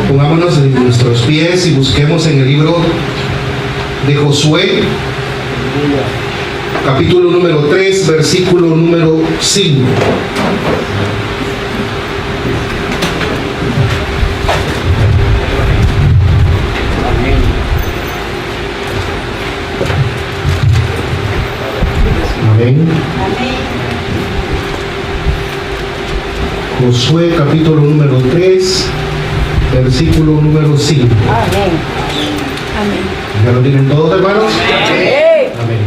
Pongámonos en nuestros pies y busquemos en el libro de Josué, capítulo número 3, versículo número 5. Amén. Josué capítulo número 3, versículo número 5. Amén. ¿Ya lo tienen todos, hermanos? Amén.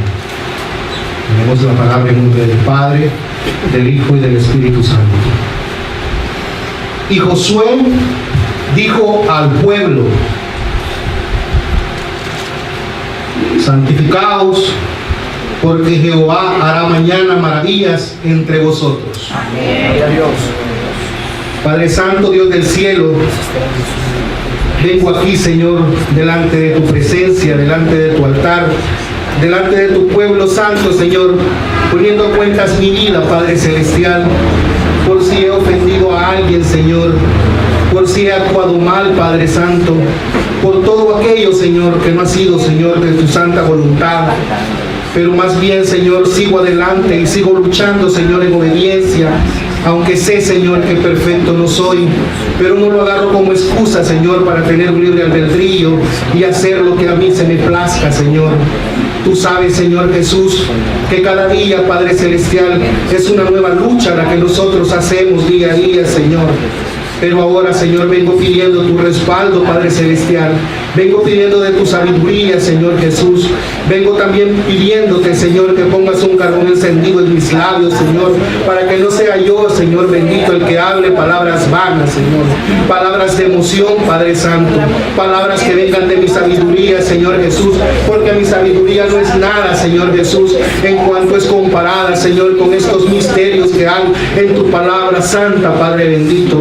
Tenemos la palabra en nombre del Padre, del Hijo y del Espíritu Santo. Y Josué dijo al pueblo: santificaos, porque Jehová hará mañana maravillas entre vosotros. Amén. Padre Santo, Dios del cielo, vengo aquí, Señor, delante de tu presencia, delante de tu altar, delante de tu pueblo santo, Señor, poniendo a cuentas mi vida, Padre Celestial, por si he ofendido a alguien, Señor, por si he actuado mal, Padre Santo, por todo aquello, Señor, que no ha sido, Señor, de tu santa voluntad. Pero más bien, Señor, sigo adelante y sigo luchando, Señor, en obediencia, aunque sé, Señor, que perfecto no soy, pero no lo agarro como excusa, Señor, para tener un libre albedrío y hacer lo que a mí se me plazca, Señor. Tú sabes, Señor Jesús, que cada día, Padre Celestial, es una nueva lucha la que nosotros hacemos día a día, Señor. Pero ahora, Señor, vengo pidiendo tu respaldo, Padre Celestial. Vengo pidiendo de tu sabiduría, Señor Jesús. Vengo también pidiéndote, Señor, que pongas un carbón encendido en mis labios, Señor, para que no sea yo, Señor bendito, el que hable palabras vanas, Señor. Palabras de emoción, Padre Santo. Palabras que vengan de mi sabiduría, Señor Jesús, porque mi sabiduría no es nada, Señor Jesús, en cuanto es comparada, Señor, con estos misterios que hay en tu palabra santa, Padre bendito.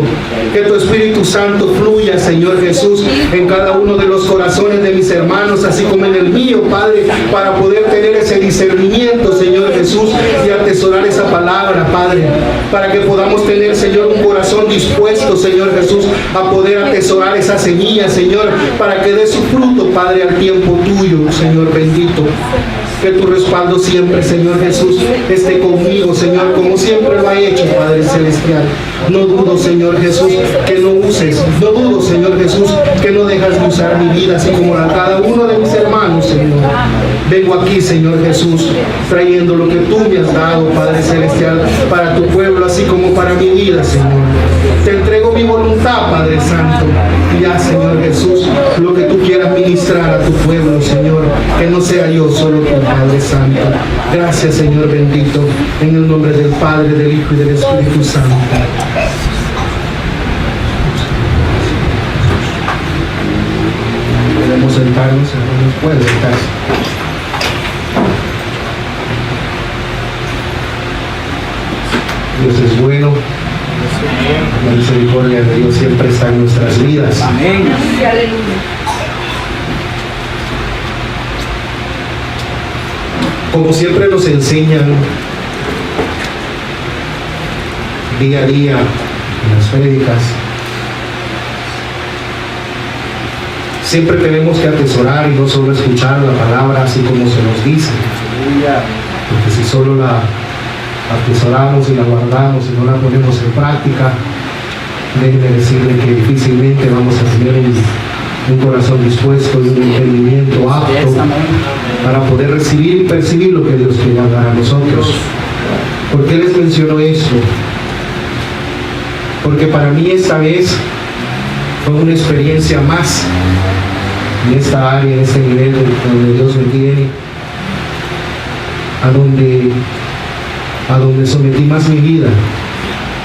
Que tu Espíritu Santo fluya, Señor Jesús, en cada uno de los corazones de mis hermanos, así como en el mío, Padre, para poder tener ese discernimiento, Señor Jesús, y atesorar esa palabra, Padre, para que podamos tener, Señor, un corazón dispuesto, Señor Jesús, a poder atesorar esa semilla, Señor, para que dé su fruto, Padre, al tiempo tuyo, Señor bendito. Que tu respaldo siempre, Señor Jesús, esté conmigo, Señor, como siempre lo ha hecho, Padre Celestial. No dudo, Señor Jesús, que no uses. No dudo, Señor Jesús, que no dejas de usar mi vida, así como la cada uno de mis hermanos, Señor. Vengo aquí, Señor Jesús, trayendo lo que tú me has dado, Padre Celestial, para tu pueblo, así como para mi vida, Señor. Te entrego mi voluntad, Padre Santo, y haz, Señor Jesús, lo que tú quieras ministrar a tu pueblo, Señor, que no sea yo solo tu Padre Santo. Gracias, Señor bendito, en el nombre del Padre, del Hijo y del Espíritu Santo. Podemos sentarnos, hermanos, pueden sentarse. Dios es bueno. La misericordia de Dios siempre está en nuestras vidas. Amén. Como siempre nos enseñan día a día en las prédicas, siempre tenemos que atesorar y no solo escuchar la palabra así como se nos dice, porque si solo la atesoramos y la guardamos y no la ponemos en práctica, déjenme decirle que difícilmente vamos a tener un corazón dispuesto y un entendimiento apto para poder recibir y percibir lo que Dios quiere hablar a nosotros. ¿Por qué les menciono esto? Porque para mí esta vez fue una experiencia más en esta área, en este nivel donde Dios me tiene, a donde sometí más mi vida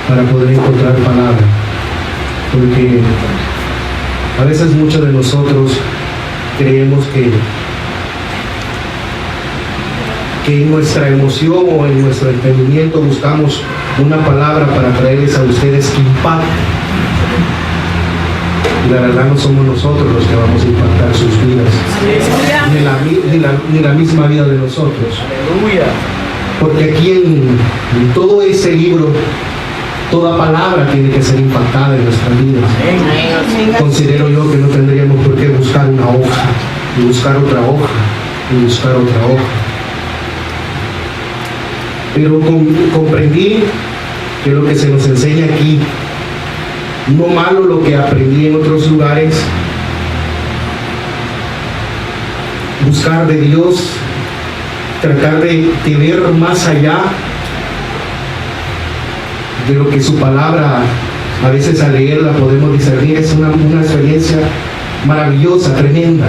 para poder encontrar palabra. Porque a veces muchos de nosotros creemos que en nuestra emoción o en nuestro entendimiento buscamos una palabra para traerles a ustedes impacto. Y la verdad no somos nosotros los que vamos a impactar sus vidas, ni la misma vida de nosotros. Porque aquí en todo ese libro Toda palabra tiene que ser impactada en nuestras vidas. Considero yo que no tendríamos por qué buscar una hoja, y buscar otra hoja, y buscar otra hoja. Pero comprendí que lo que se nos enseña aquí, no malo lo que aprendí en otros lugares, buscar de Dios, tratar de ver más allá de lo que su palabra, a veces al leerla podemos discernir, es una experiencia maravillosa, tremenda,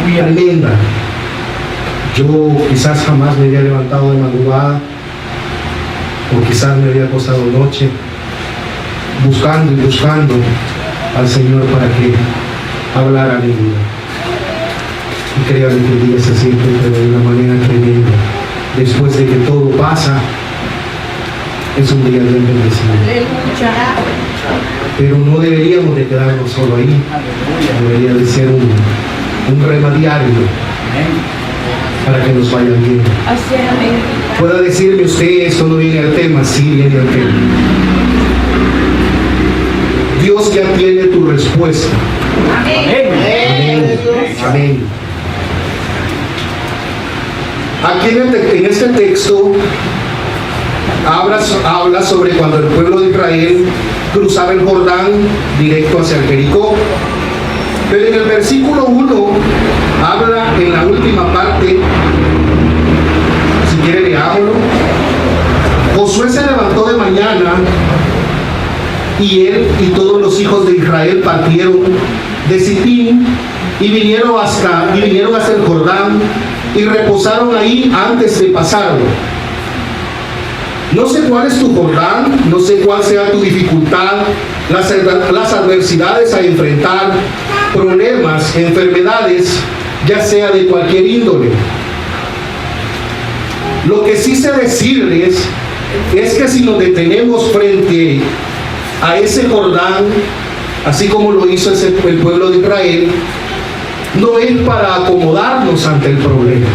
tremenda. Yo quizás jamás me había levantado de madrugada, o quizás me había acostado noche, buscando y buscando al Señor para que hablara a mi vida. Y créanme que el día se siente de una manera tremenda. Después de que todo pasa, es un día bien bendecido. Pero no deberíamos de quedarnos solo ahí. Debería de ser un rema diario para que nos vaya bien. Pueda decirme usted, esto no viene al tema. Sí viene al tema. Dios ya tiene tu respuesta. Amén. Amén. Amén. Aquí en este texto habla sobre cuando el pueblo de Israel cruzaba el Jordán directo hacia el Jericó. Pero en el versículo 1 habla en la última parte, si quiere leámoslo. Josué se levantó de mañana y él y todos los hijos de Israel partieron de Sitín y vinieron hacia el Jordán y reposaron ahí antes de pasarlo. No sé cuál es tu Jordán, no sé cuál sea tu dificultad, las adversidades a enfrentar, problemas, enfermedades, ya sea de cualquier índole. Lo que sí sé decirles es que si nos detenemos frente a ese Jordán, así como lo hizo el pueblo de Israel, no es para acomodarnos ante el problema.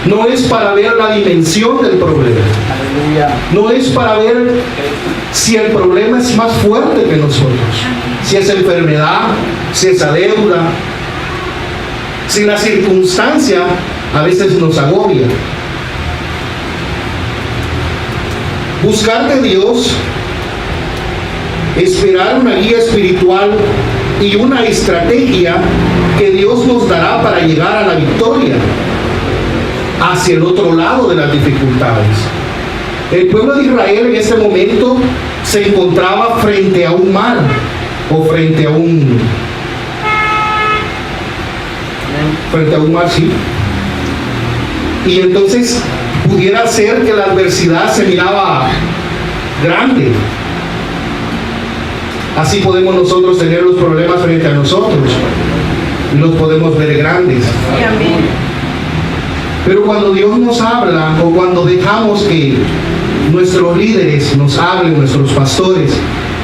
No es para ver la dimensión del problema. No es para ver si el problema es más fuerte que nosotros. Si es enfermedad, si es deuda, si la circunstancia a veces nos agobia. Buscar de Dios, esperar una guía espiritual y una estrategia que Dios nos dará para llegar a la victoria hacia el otro lado de las dificultades. El pueblo de Israel en ese momento se encontraba frente a un mar o frente a un mar, sí. Y entonces pudiera ser que la adversidad se miraba grande. Así podemos nosotros tener los problemas frente a nosotros y los podemos ver grandes. Pero cuando Dios nos habla, o cuando dejamos que nuestros líderes nos hablen, nuestros pastores,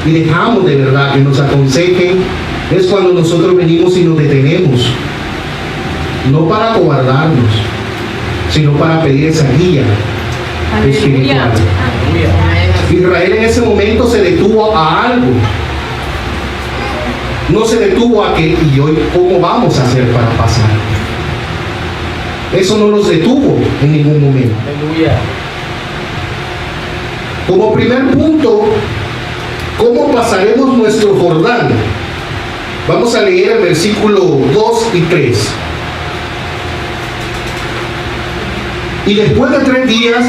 y dejamos de verdad que nos aconsejen, es cuando nosotros venimos y nos detenemos, no para acobardarnos, sino para pedir esa guía espiritual. Israel en ese momento se detuvo a algo. No se detuvo a que, ¿y hoy cómo vamos a hacer para pasar? Eso no los detuvo en ningún momento. Aleluya. Como primer punto, ¿cómo pasaremos nuestro Jordán? Vamos a leer el versículo 2 y 3. Y después de 3 días,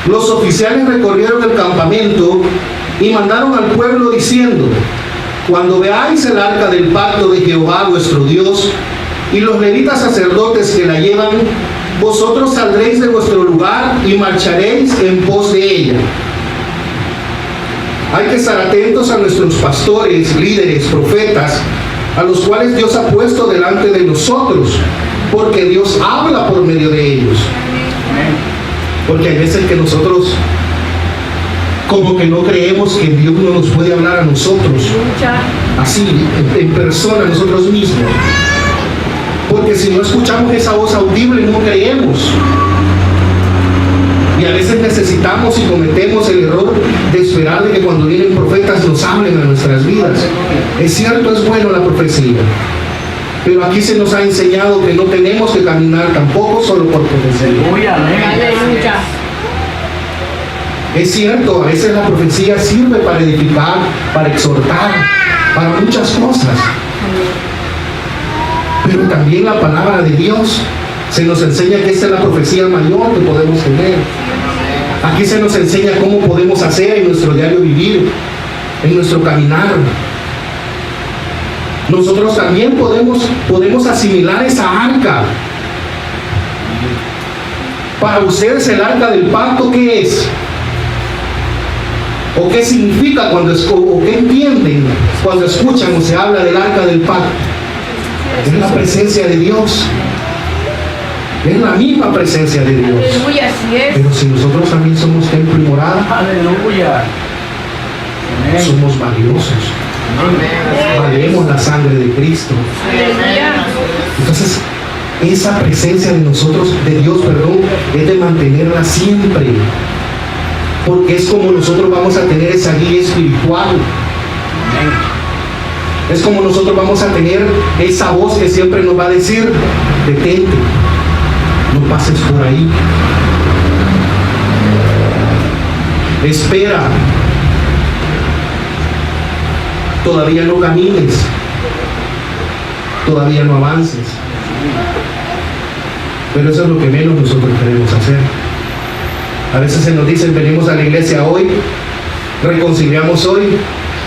los oficiales recorrieron el campamento y mandaron al pueblo diciendo: cuando veáis el arca del pacto de Jehová vuestro Dios y los levitas sacerdotes que la llevan, vosotros saldréis de vuestro lugar y marcharéis en pos de ella. Hay que estar atentos a nuestros pastores, líderes, profetas, a los cuales Dios ha puesto delante de nosotros, porque Dios habla por medio de ellos. Porque hay veces que nosotros como que no creemos que Dios no nos puede hablar a nosotros, así, en persona, nosotros mismos. Porque si no escuchamos esa voz audible, no creemos. Y a veces necesitamos y cometemos el error de esperar de que cuando vienen profetas nos hablen a nuestras vidas. Es cierto, es bueno la profecía, pero aquí se nos ha enseñado que no tenemos que caminar tampoco solo por profecía. Es cierto, a veces la profecía sirve para edificar, para exhortar, para muchas cosas. Pero también la palabra de Dios se nos enseña que esta es la profecía mayor que podemos tener. Aquí se nos enseña cómo podemos hacer en nuestro diario vivir, en nuestro caminar. Nosotros también podemos asimilar esa arca. Para ustedes el arca del pacto, ¿qué es? ¿O qué significa o qué entienden cuando escuchan o se habla del arca del pacto? Es la presencia de Dios. Es la misma presencia de Dios. Aleluya, así es. Pero si nosotros también somos templo y morada, Aleluya. somos valiosos. Valemos la sangre de Cristo. Aleluya. Entonces, esa presencia de nosotros, de Dios, perdón, es de mantenerla siempre. Porque es como nosotros vamos a tener esa guía espiritual. Es como nosotros vamos a tener esa voz que siempre nos va a decir: detente, no pases por ahí, espera, todavía no camines, todavía no avances. Pero eso es lo que menos nosotros queremos hacer. A veces se nos dice: venimos a la iglesia hoy, reconciliamos hoy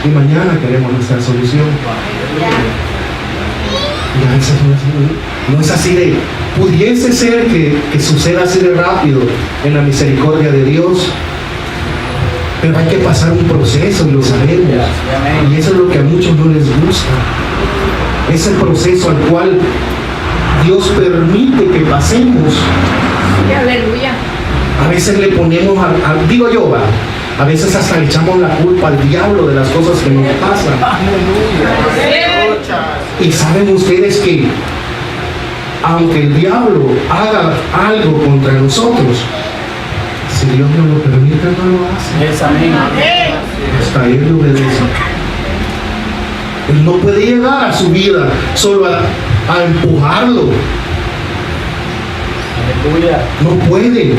y mañana queremos nuestra solución. Y a veces no es así de, pudiese ser que suceda así de rápido en la misericordia de Dios, pero hay que pasar un proceso y lo sabemos, y eso es lo que a muchos no les gusta, ese proceso al cual Dios permite que pasemos. Aleluya. A veces le ponemos, digo yo, a veces hasta le echamos la culpa al diablo de las cosas que nos pasan. Y saben ustedes que aunque el diablo haga algo contra nosotros, si Dios no lo permite, no lo hace. Hasta Él le obedece. Él no puede llegar a su vida solo a empujarlo. No puede.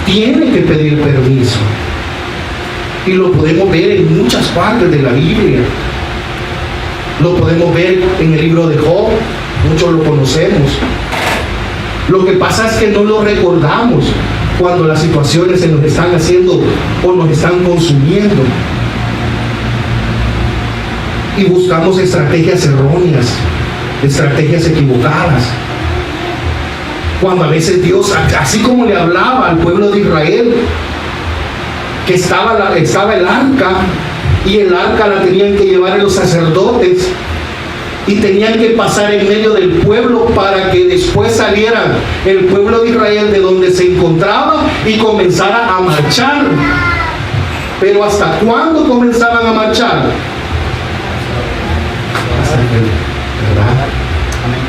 Tiene que pedir permiso. Y lo podemos ver en muchas partes de la Biblia. Lo podemos ver en el libro de Job. Muchos lo conocemos. Lo que pasa es que no lo recordamos cuando las situaciones se nos están haciendo o nos están consumiendo. Y buscamos estrategias erróneas, estrategias equivocadas. Cuando a veces Dios, así como le hablaba al pueblo de Israel, que estaba el arca, y el arca la tenían que llevar los sacerdotes, y tenían que pasar en medio del pueblo para que después saliera el pueblo de Israel de donde se encontraba y comenzara a marchar. Pero ¿hasta cuándo comenzaban a marchar? Hasta que, ¿verdad?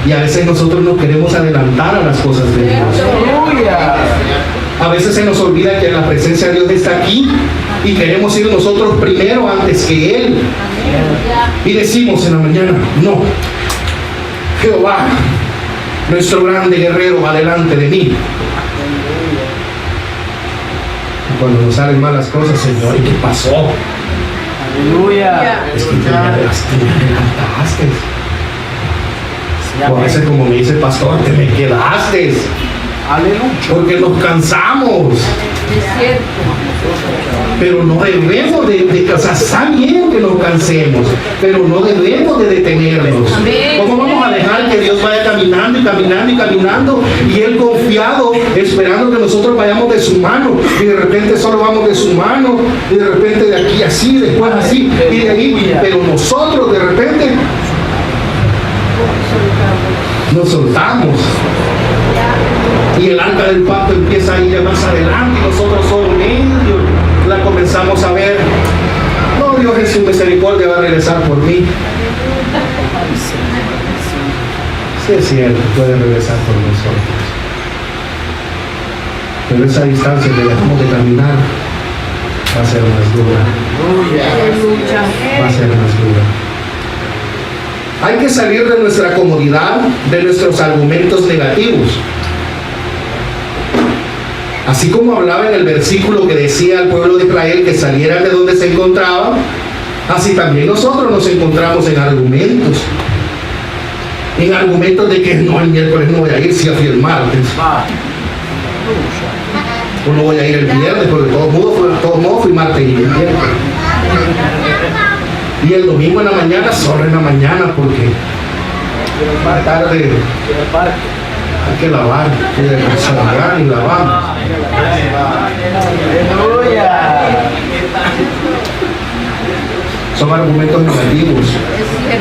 Y a veces nosotros nos queremos adelantar a las cosas de Dios. A veces se nos olvida que la presencia de Dios está aquí y queremos ir nosotros primero antes que Él. Y decimos en la mañana: no, Jehová, nuestro grande guerrero, va delante de mí. Y cuando nos salen malas cosas: Señor, ¿y qué pasó? Aleluya. Es que te adelantaste. O a veces, como me dice el pastor, te me quedaste. Aleluya. Porque nos cansamos. Es cierto. Pero no debemos o sea, está bien que nos cansemos, pero no debemos de detenernos. Amén. ¿Cómo vamos a dejar que Dios vaya caminando y caminando y caminando, y Él confiado, esperando que nosotros vayamos de su mano, y de repente solo vamos de su mano, y de repente de aquí así, después así, y de ahí, pero nosotros de repente nos soltamos? Y el arca del pacto empieza a ir más adelante, y nosotros solo medio la comenzamos a ver. No, Dios en su misericordia va a regresar por mí. Sí, es cierto, puede regresar por nosotros. pero esa distancia que dejamos de caminar va a ser más dura, Aleluya. va a ser más dura. Hay que salir de nuestra comodidad, de nuestros argumentos negativos. Así como hablaba en el versículo que decía al pueblo de Israel que salieran de donde se encontraban, así también nosotros nos encontramos en argumentos. En argumentos de que no, el miércoles no voy a ir, si fui el martes. O no voy a ir el viernes, porque de todos modos fui martes y miércoles. Y el domingo en la mañana, solo en la mañana, porque más tarde hay que lavar, hay que desayunar y lavamos. Son argumentos negativos,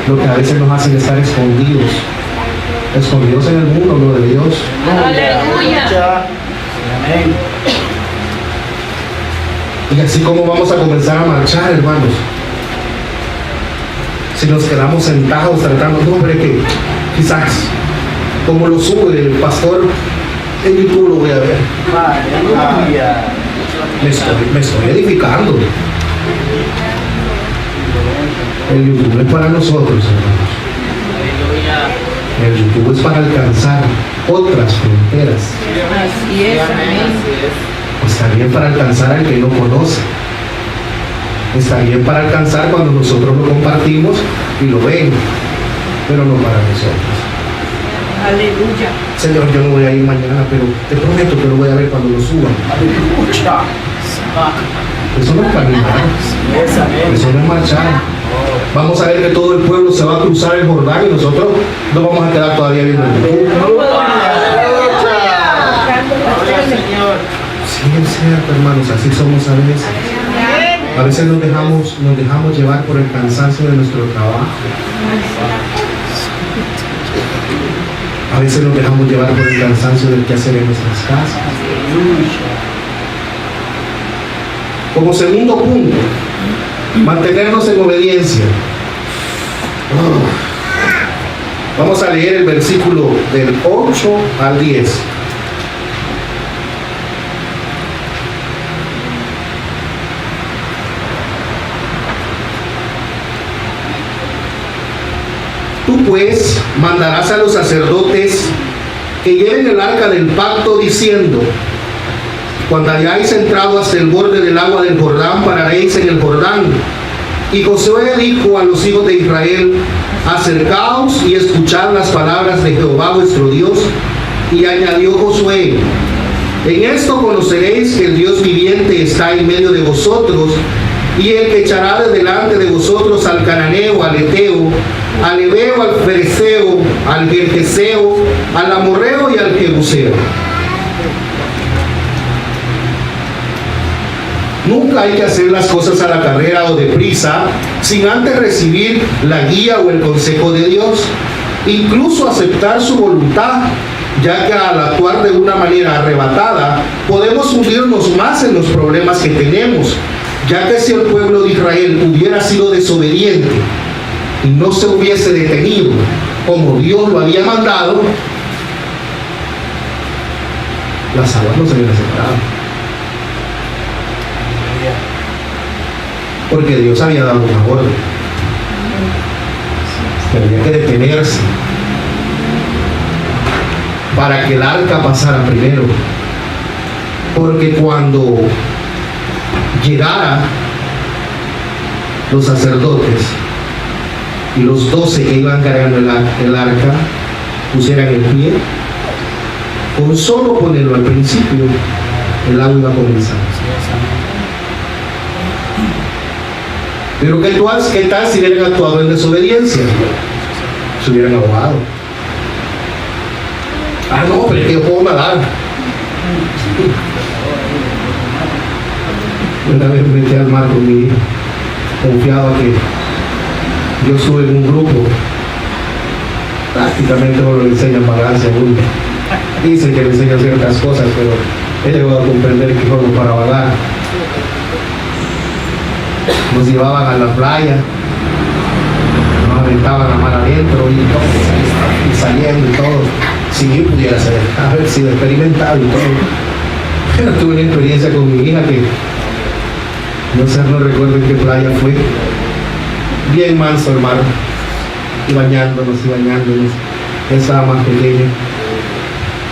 lo que a veces nos hacen estar escondidos en el mundo, no de Dios. Aleluya. Y así como vamos a comenzar a marchar, hermanos, si nos quedamos sentados tratando, no, hombre, que quizás, como lo sube el pastor, en YouTube lo voy a ver. Me estoy edificando. El YouTube es para nosotros, hermanos. El YouTube es para alcanzar otras fronteras. Así es, amén. Está bien para alcanzar al que no conoce. Está bien para alcanzar cuando nosotros lo compartimos y lo ven, pero no para nosotros. Aleluya. Señor, yo no voy a ir mañana, pero te prometo que lo voy a ver cuando lo suban. Eso no es caminar, eso no es marchar. Vamos a ver que todo el pueblo se va a cruzar el Jordán y nosotros no vamos a quedar todavía viendo el YouTube. Sí, es cierto, hermanos, así somos a veces. A veces nos dejamos llevar por el cansancio de nuestro trabajo. A veces nos dejamos llevar por el cansancio del quehacer en nuestras casas. Como segundo punto, mantenernos en obediencia. Vamos a leer el versículo del 8 al 10. Tú pues mandarás a los sacerdotes que lleven el arca del pacto diciendo: cuando hayáis entrado hasta el borde del agua del Jordán, pararéis en el Jordán. Y Josué dijo a los hijos de Israel: acercaos y escuchad las palabras de Jehová vuestro Dios. Y añadió Josué: en esto conoceréis que el Dios viviente está en medio de vosotros, y el que echará de delante de vosotros al cananeo, al eteo, al hebeo, al fereceo, al gergeseo, al amorreo y al jebuseo. Nunca hay que hacer las cosas a la carrera o deprisa sin antes recibir la guía o el consejo de Dios, incluso aceptar su voluntad, ya que al actuar de una manera arrebatada podemos hundirnos más en los problemas que tenemos, ya que si el pueblo de Israel hubiera sido desobediente y no se hubiese detenido como Dios lo había mandado, las aguas no se hubieran secado. Porque Dios había dado una orden. Tenía que detenerse para que el arca pasara primero. Porque cuando llegara los sacerdotes y los 12 que iban cargando el arca pusieran el pie, con solo ponerlo al principio, el agua iba a comenzar. Pero ¿qué tal si hubieran actuado en desobediencia? Se hubieran ahogado. Ah, no, pero es que yo puedo nadar. Una vez me metí al mar con mi hijo, confiado que yo estuve en un grupo. Prácticamente no le enseñan vagar según. Dicen que le enseñan ciertas cosas, pero he llegado a comprender que juego para vagar. Nos llevaban a la playa, nos aventaban a mar adentro y saliendo y todo. Si yo pudiera haber sido experimentado y todo. Pero tuve una experiencia con mi hija que no recuerdo en qué playa fue. Bien manso, hermano. Y bañándonos. Él estaba más pequeño.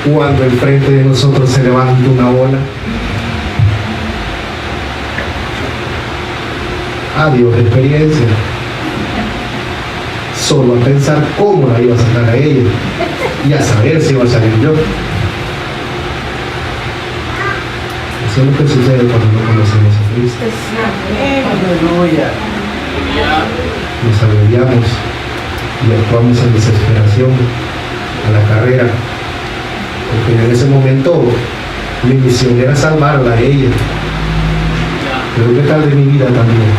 Cuando enfrente de nosotros se levanta una ola. Adiós, experiencia. Solo a pensar cómo la iba a sacar a ella y a saber si iba a salir yo. Eso es lo que sucede cuando no conocemos a Cristo. Aleluya. Nos agobiamos y actuamos en desesperación a la carrera, porque en ese momento mi misión era salvarla a ella. Pero qué tal de mi vida también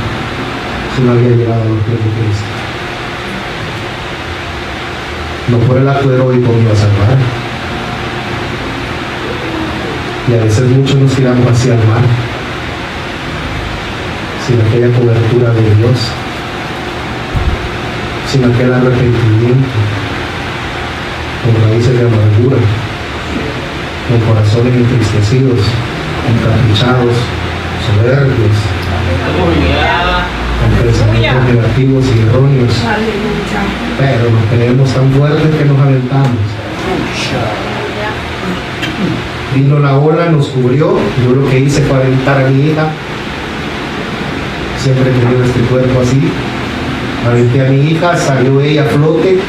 si no había llegado a los pies de Cristo. No por el acto heroico me iba a salvar. Y a veces muchos nos tiramos hacia el mar sin aquella cobertura de Dios, sin aquel arrepentimiento, con raíces de amargura, con corazones entristecidos, encaprichados, soberbios, con pensamientos negativos y erróneos. Aleluya. Pero nos creemos tan fuertes que nos aventamos. Vino la ola, nos cubrió. Yo lo que hice fue aventar a mi hija. Siempre he tenido este cuerpo así. Aventé a mi hija, salió ella a flote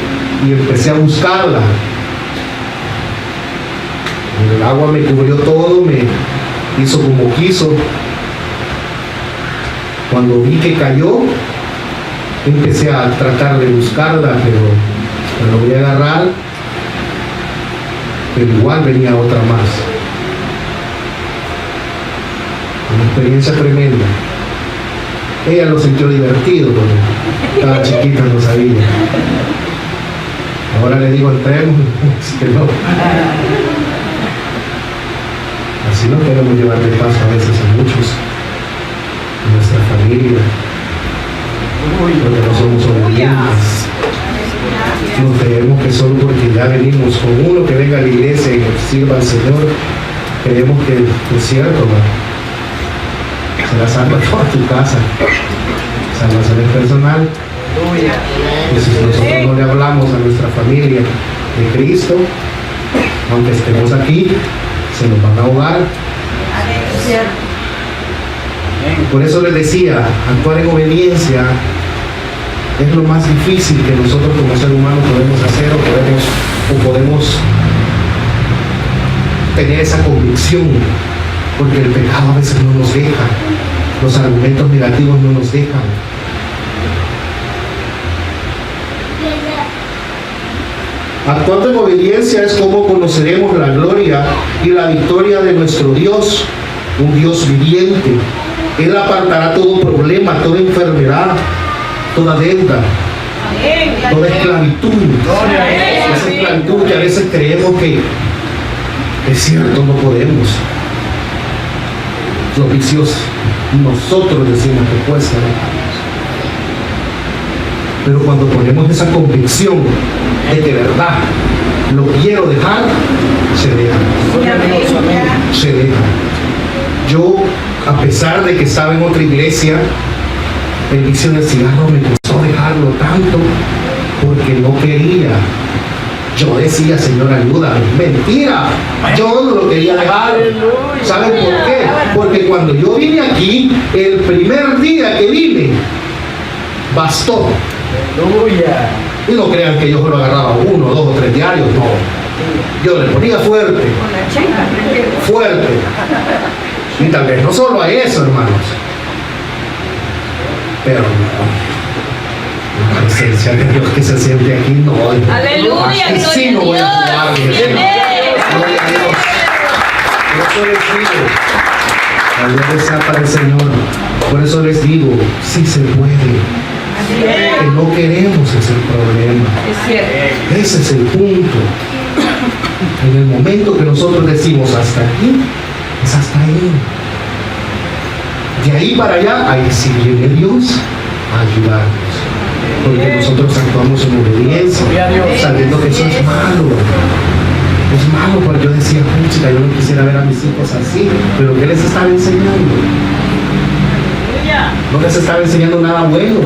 y empecé a buscarla. El agua me cubrió todo, me hizo como quiso. Cuando vi que cayó, empecé a tratar de buscarla, pero la logré agarrar, pero igual venía otra más. Una experiencia tremenda. Ella lo sintió divertido, porque estaba chiquita, no sabía. Ahora le digo, entremos, que no. Así no queremos llevar de paso a veces a muchos, a nuestra familia, porque no somos obedientes. No creemos que solo porque ya venimos con uno que venga a la iglesia y que sirva al Señor, creemos que es cierto, ¿no? Se la salva toda tu casa, salvación personal. Y si nosotros no le hablamos a nuestra familia de Cristo, aunque estemos aquí, se nos van a ahogar. Por eso les decía, actuar en obediencia es lo más difícil que nosotros como ser humano podemos hacer o podemos tener esa convicción, porque el pecado a veces no nos deja, los argumentos negativos no nos dejan. Actuando en obediencia es como conoceremos la gloria y la victoria de nuestro Dios, un Dios viviente. Él apartará todo problema, toda enfermedad, toda deuda, toda esclavitud. Esa esclavitud que a veces creemos que es cierto, no podemos. Los vicios, nosotros decimos que cuesta. Pero cuando ponemos esa convicción de que de verdad lo quiero dejar, se deja. Se deja. Yo, a pesar de que estaba en otra iglesia, el vicio del cigarro me costó dejarlo tanto porque no quería. Yo decía, Señor, ayúdame. Mentira, yo no lo quería dejar. ¿Saben por qué? Porque cuando yo vine aquí, el primer día que vine, bastó. Aleluya. Y no crean que yo solo agarraba 1, 2 o 3 diarios, no. Yo le ponía fuerte, fuerte. Y tal vez no solo a eso, hermanos. Pero no, la presencia de Dios que se siente aquí, no. Aleluya, Aquí sí no voy a jugar, mi hermano. Gloria a Dios. Por eso les digo, la gloria sea para el Señor. Por eso les digo, sí se puede. Que no queremos ese problema. Es cierto. Ese es el punto. En el momento que nosotros decimos hasta aquí, es hasta ahí. De ahí para allá, ahí sí viene Dios a ayudarnos. Porque nosotros actuamos en obediencia, sabiendo que eso es malo. es malo, porque yo decía, pucha, yo no quisiera ver a mis hijos así, pero ¿qué les estaba enseñando? Aleluya. No les estaba enseñando nada bueno,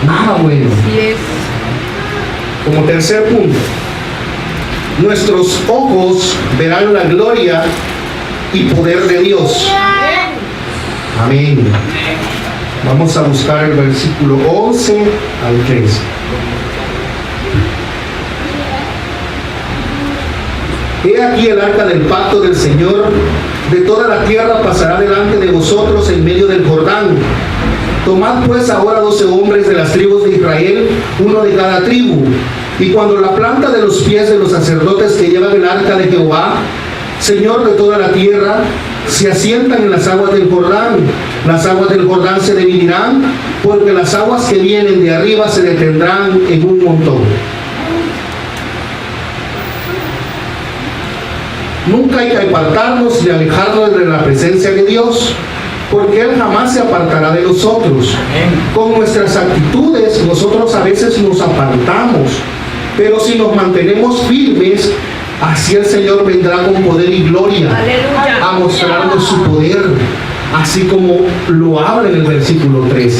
nada bueno. Así es. Como tercer punto, nuestros ojos verán la gloria y poder de Dios. Amén. Vamos a buscar el versículo 11 al 13. He aquí el arca del pacto del Señor de toda la tierra pasará delante de vosotros en medio del Jordán. Tomad pues ahora 12 hombres de las tribus de Israel, uno de cada tribu. Y cuando la planta de los pies de los sacerdotes que llevan el arca de Jehová, Señor de toda la tierra, se asientan en las aguas del Jordán, las aguas del Jordán se dividirán, porque las aguas que vienen de arriba se detendrán en un montón. Nunca hay que apartarnos ni alejarnos de la presencia de Dios, porque Él jamás se apartará de nosotros. Con nuestras actitudes nosotros a veces nos apartamos, pero si nos mantenemos firmes, así el Señor vendrá con poder y gloria Aleluya. a mostrarnos su poder, así como lo habla en el versículo 13.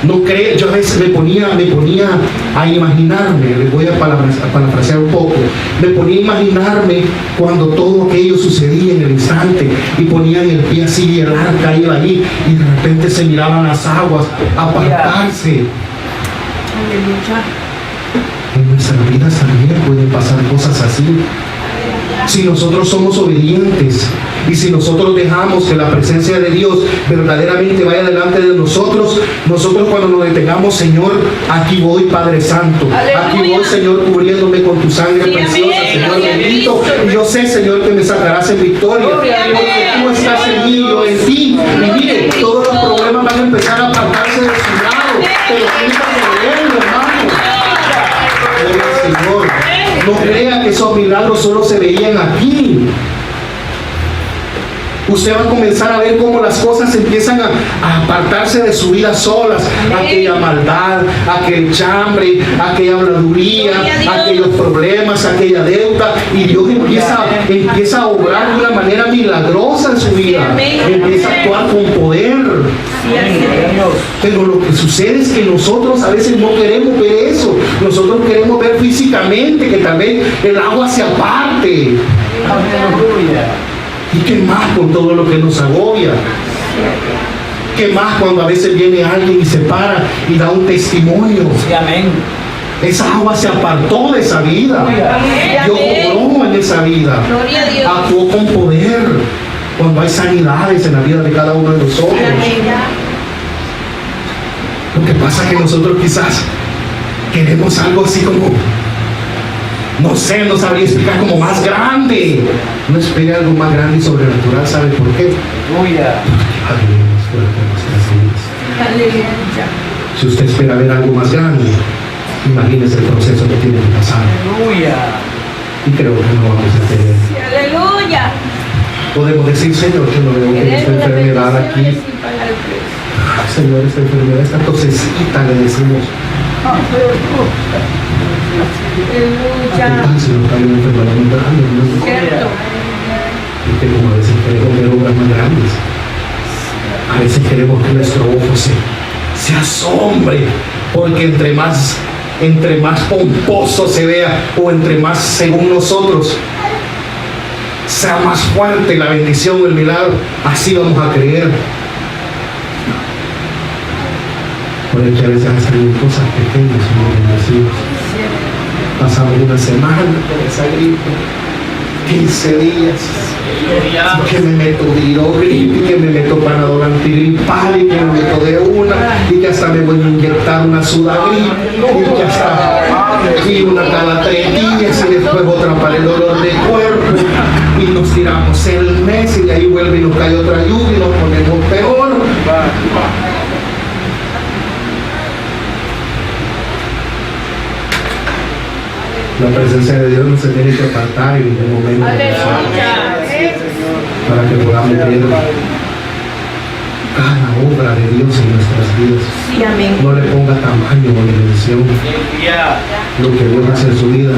No cree, yo a veces me ponía a imaginarme, les voy a parafrasear un poco, me ponía a imaginarme cuando todo aquello sucedía en el instante y ponían el pie así y el arca iba allí y de repente se miraban las aguas apartarse. Aleluya. En nuestras vidas también pueden pasar cosas así. Si nosotros somos obedientes y si nosotros dejamos que la presencia de Dios verdaderamente vaya delante de nosotros, nosotros cuando nos detengamos, Señor, aquí voy, Padre Santo, aquí voy, Señor, cubriéndome con tu sangre Sí, preciosa, amén. Señor Gloria a bendito, Cristo. y yo sé, Señor, que me sacarás en victoria, Gloria a porque Dios. tú estás en mí, yo en ti, y mire, todos los problemas van a empezar a apartarse de su lado, pero tienes que creerlo, hermano. Gloria al Señor. No crea que esos milagros solo se veían aquí. Usted va a comenzar a ver cómo las cosas empiezan a apartarse de su vida solas. Aquella maldad, aquel chambre, aquella habladuría, Gloria a Dios. aquellos problemas, aquella deuda. Y Dios empieza a obrar de una manera milagrosa en su vida. Amén. Empieza a actuar con poder. Sí, así es. Pero lo que sucede es que nosotros a veces no queremos ver eso. Nosotros queremos ver físicamente que tal vez el agua se aparte. Aleluya. ¿Y qué más con todo lo que nos agobia? ¿Qué más cuando a veces viene alguien y se para y da un testimonio? Sí, amén. Esa agua se apartó de esa vida. Dios obró en esa vida. Gloria a Dios. Actuó con poder. Cuando hay sanidades en la vida de cada uno de nosotros. Amén. Lo que pasa es que nosotros quizás queremos algo así como, no sé, no sabría explicar, como más grande. No espere algo más grande y sobrenatural, ¿sabe por qué? Aleluya. Algo más fuerte en nuestras vidas. Aleluya. Si usted espera ver algo más grande, imagínese el proceso que tiene que pasar. Aleluya. Y creo que no vamos a tener. Sí, aleluya. Podemos decir, Señor, que no veo que esta enfermedad aquí. Sin pagar el precio. Señor, esta enfermedad, esta tosecita, le decimos. ¿Qué Aleluya. tal si nos cae una enfermedad muy grande? ¿No? Cierto. Porque como a veces queremos ver obras más grandes. A veces queremos que nuestro ojo se asombre, porque entre más pomposo se vea, o entre más, según nosotros, sea más fuerte la bendición o el milagro, así vamos a creer. Porque a veces hacen cosas pequeñas y muy bendecidos. Pasamos una semana con esa gripe, 15 días, que me meto gripe, que me meto Panadol antigripal, y que me meto de una, y que hasta me voy a inyectar una sudagrip, y que hasta y una cada 3 días, y después otra para el dolor de cuerpo, y nos tiramos el mes, y de ahí vuelve y nos cae otra lluvia, y nos ponemos peor. La presencia de Dios no se tiene que apartar en ningún momento Aleluya. para que podamos ver cada obra de Dios en nuestras vidas. Sí, amén. No le ponga tamaño o dimensión Aleluya. lo que Dios hace en su vida.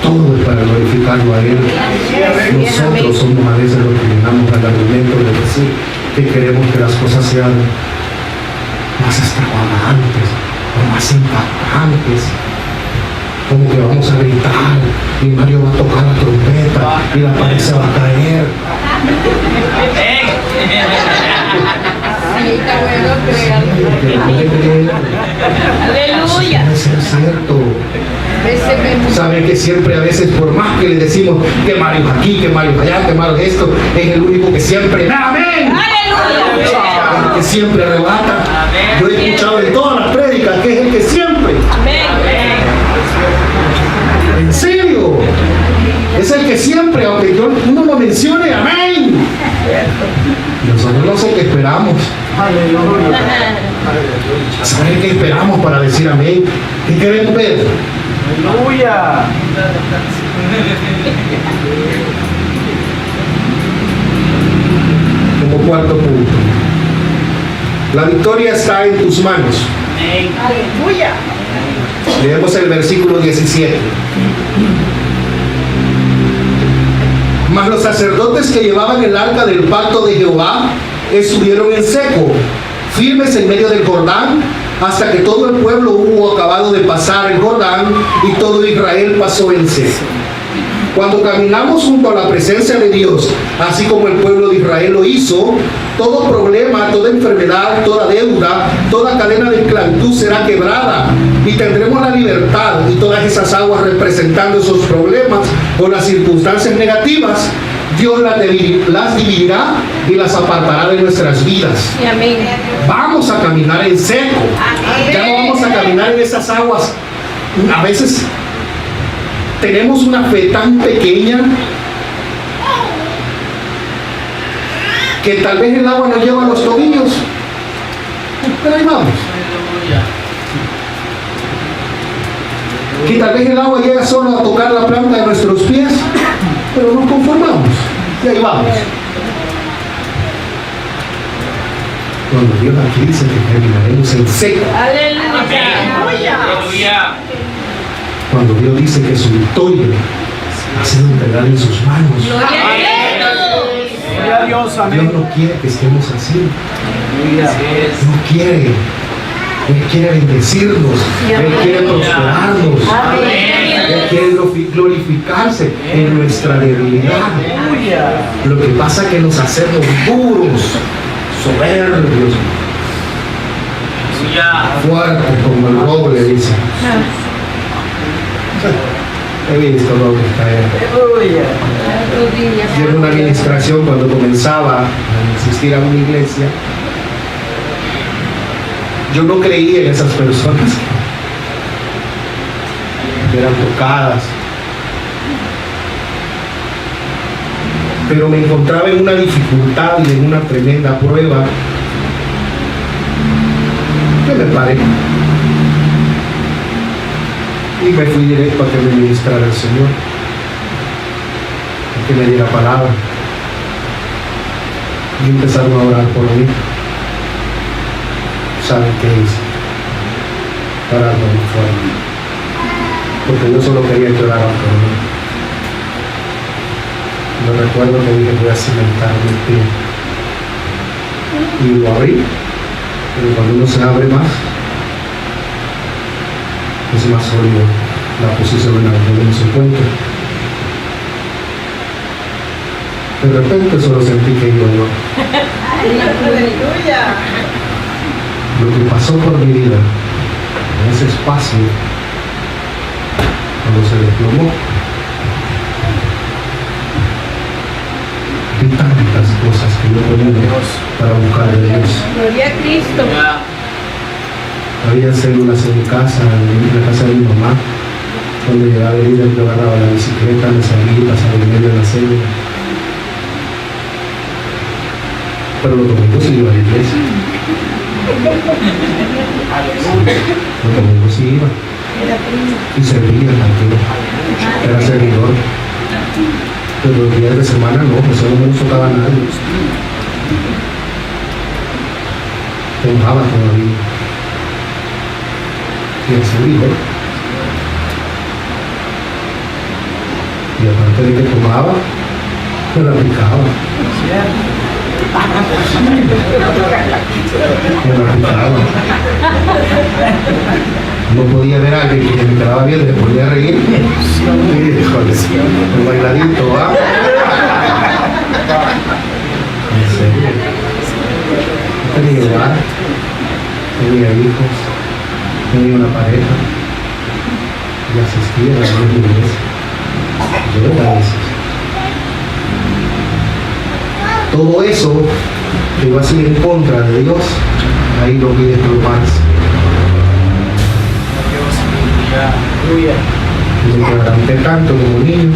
todo es para glorificarlo a Él. Nosotros somos a veces los que llenamos al argumento de decir que queremos que las cosas sean más extravagantes o más impactantes. Como que vamos a gritar y Mario va a tocar la trompeta y la pared se va a caer. Aleluya. Debe ser cierto. Saben que siempre a veces, por más que le decimos que Mario es aquí, que Mario es allá, que Mario es esto, es el único que siempre, ¡amén! Aleluya. El que siempre arrebata. Yo he escuchado en todas las prédicas que es el que siempre. Amén. En serio. Es el que siempre, aunque uno lo mencione, ¡amén! Nosotros no sé qué esperamos. ¿Saben qué esperamos para decir amén? ¿Qué queremos ver? Aleluya. Como cuarto punto. La victoria está en tus manos. Aleluya. Leemos el versículo 17. Mas los sacerdotes que llevaban el arca del pacto de Jehová estuvieron en seco, firmes en medio del Jordán, hasta que todo el pueblo hubo acabado de pasar el Jordán y todo Israel pasó en seco. Cuando caminamos junto a la presencia de Dios, así como el pueblo de Israel lo hizo, todo problema, toda enfermedad, toda deuda, toda cadena de esclavitud será quebrada y tendremos la libertad, y todas esas aguas representando esos problemas o las circunstancias negativas, Dios las dividirá y las apartará de nuestras vidas. Y amén. Vamos a caminar en seco. Ya no vamos a caminar en esas aguas. A veces tenemos una fe tan pequeña que tal vez el agua nos lleva a los tobillos, pero ahí vamos. Que tal vez el agua llega solo a tocar la planta de nuestros pies, pero nos conformamos y ahí vamos. Cuando Dios aquí dice que terminaremos en seco, Aleluya. cuando Dios dice que su victoria ha sido entregada en sus manos, Gloria a Cristo. Gloria a Dios, Dios amén. no quiere que estemos así. Aleluya. No quiere. Él quiere bendecirnos. Él quiere prosperarnos. Él quiere glorificarse en nuestra debilidad. Aleluya. Lo que pasa es que nos hacemos duros, soberbios, fuertes como el roble, dice. He visto robles caer. Aleluya. Yo en una administración, cuando comenzaba a asistir a una iglesia, yo no creía en esas personas que eran tocadas, pero me encontraba en una dificultad y en una tremenda prueba que me paré y me fui directo a que me ministrara el Señor, a que me diera palabra, y empezaron a orar por mí. ¿Saben qué hice? Pararme fuera, porque yo solo quería que oraran por mí. Yo recuerdo que dije, voy a cimentar mi pie, y lo abrí, pero cuando uno se abre más, es más sólido la posición en la que uno se encuentra. De repente solo sentí que iba yo. Aleluya. Lo que pasó por mi vida en ese espacio, cuando se desplomó, vi tantas cosas que yo ponía para buscar a Dios. Gloria a Cristo. Había células en mi casa, en la casa de mi mamá, donde llegaba el líder, yo agarraba la bicicleta, me salía y pasaba en medio de la célula. Pero los domingos sí iba a la iglesia. Los domingos sí iba. Y servía tranquilo. Era servidor. Pero los días de semana no, eso no me tocaba a nadie. Tomaba todavía. Y el servidor. Y aparte de que tomaba, me la aplicaba. Me la aplicaba. No podía ver a alguien que me quedaba bien, le podía reír. Híjole, el bailadito, ¿ah? En serio. No tenía hogar, tenía hijos, tenía una pareja y asistía a la iglesia. Yo era eso. Todo eso que iba a ser en contra de Dios, ahí lo vi desplomarse. Y me quebranté tanto como niño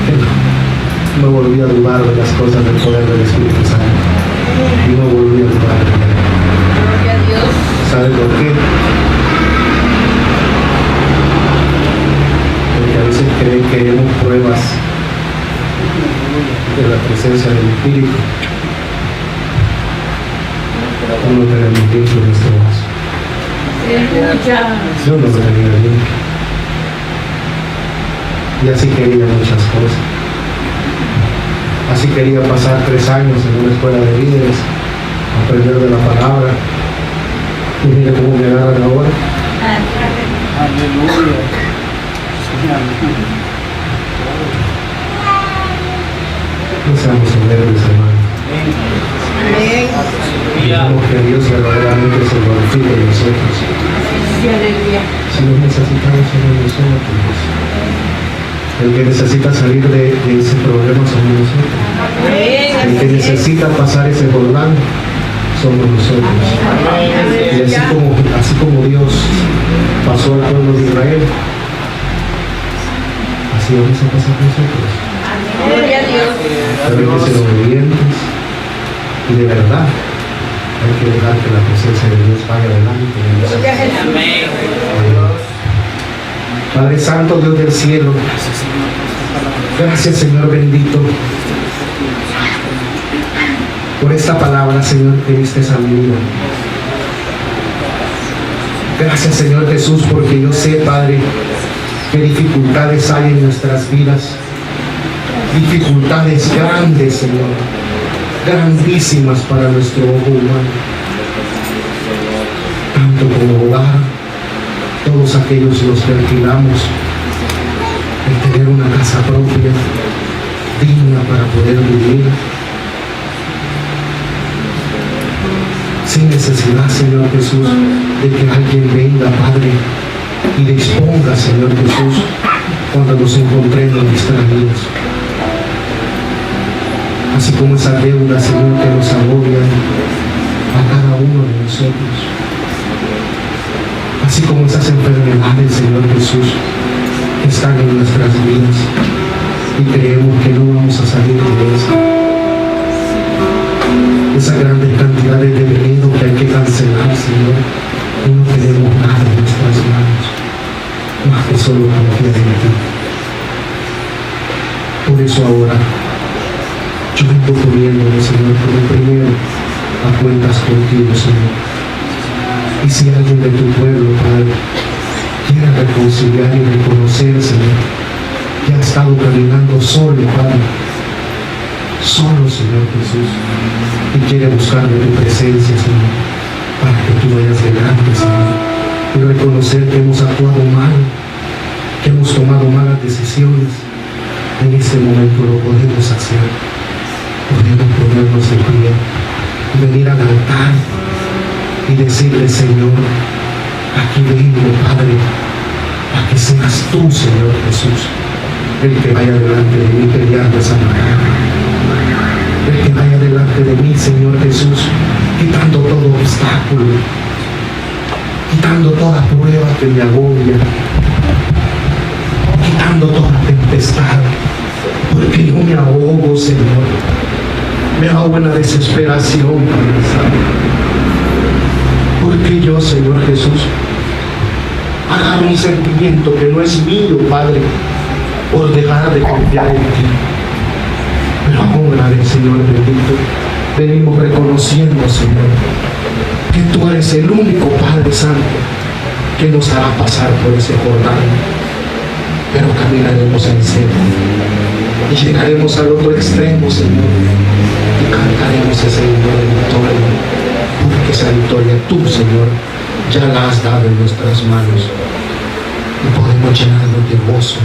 que no volví a dudar de las cosas del poder del Espíritu Santo. Y no volví a dudar de él. Gloria a Dios. ¿Sabe por qué? Porque a veces creen que queremos pruebas de la presencia del Espíritu. No tenemos limpio nuestro vaso. Aleluya. Yo no lo tenía limpio. Y así quería muchas cosas. Así quería pasar 3 años en una escuela de líderes, aprender de la palabra. Y mire cómo me agarran ahora. Aleluya. No seamos soberbios, hermanos. Amén. Dejemos que Dios verdaderamente se glorifique en nosotros. Sí, aleluya. Si lo necesitamos somos nosotros. El que necesita salir de ese problema somos nosotros. Amén. El que necesita pasar ese Jordán somos nosotros. Y así como Dios pasó al pueblo de Israel, así vamos a pasar nosotros. Gloria a Dios. Pero hay que ser obedientes y de verdad hay que dejar que la presencia de Dios vaya adelante. Gloria a Jesús. Padre Santo, Dios del cielo, gracias, Señor bendito, por esta palabra, Señor, que diste a mi vida. Gracias, Señor Jesús, porque yo sé, Padre, qué dificultades hay en nuestras vidas. Dificultades grandes, Señor, grandísimas para nuestro ojo humano. Tanto como hogar, todos aquellos los que alquilamos, el tener una casa propia, digna para poder vivir, sin necesidad, Señor Jesús, de que alguien venga, Padre, y le exponga, Señor Jesús, cuando nos encontremos distraídos. Así como esa deuda, Señor, que nos agobian a cada uno de nosotros. Así como esas enfermedades, Señor Jesús, que están en nuestras vidas y creemos que no vamos a salir de eso. Esa grande cantidad de veneno que hay que cancelar, Señor, y no tenemos nada en nuestras manos, más que solo confiar en ti. Por eso ahora, yo vengo poniéndome, Señor, como primero a cuentas contigo, Señor. Y si alguien de tu pueblo, Padre, quiere reconciliar y reconocer, Señor, que ha estado caminando solo, Padre, solo, Señor Jesús, y quiere buscar de tu presencia, Señor, para que tú vayas delante, Señor, y reconocer que hemos actuado mal, que hemos tomado malas decisiones, en este momento lo podemos hacer. Podemos ponernos de pie y venir al altar y decirle, Señor, aquí vengo, Padre, a que seas tú, Señor Jesús, el que vaya delante de mí peleando esa batalla, el que vaya delante de mí, Señor Jesús, quitando todo obstáculo, quitando toda prueba que me agobia, quitando toda tempestad, porque yo me ahogo, Señor. Me ahogo en la desesperación, Padre Santo. Porque yo, Señor Jesús, agarro un sentimiento que no es mío, Padre, por dejar de confiar en ti. Pero ahora, Señor bendito, venimos reconociendo, Señor, que tú eres el único Padre Santo que nos hará pasar por ese Jordán, pero caminaremos en seco y llegaremos al otro extremo, Señor, y cantaremos ese himno de victoria, porque esa victoria tú, Señor, ya la has dado en nuestras manos y podemos llenarnos de gozo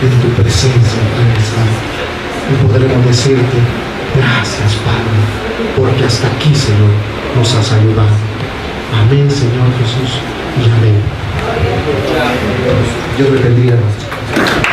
en tu presencia, Padre Santo, y podremos decirte gracias, Padre, porque hasta aquí, Señor, nos has ayudado. Amén, Señor Jesús, y amén. Dios le bendiga, hermano.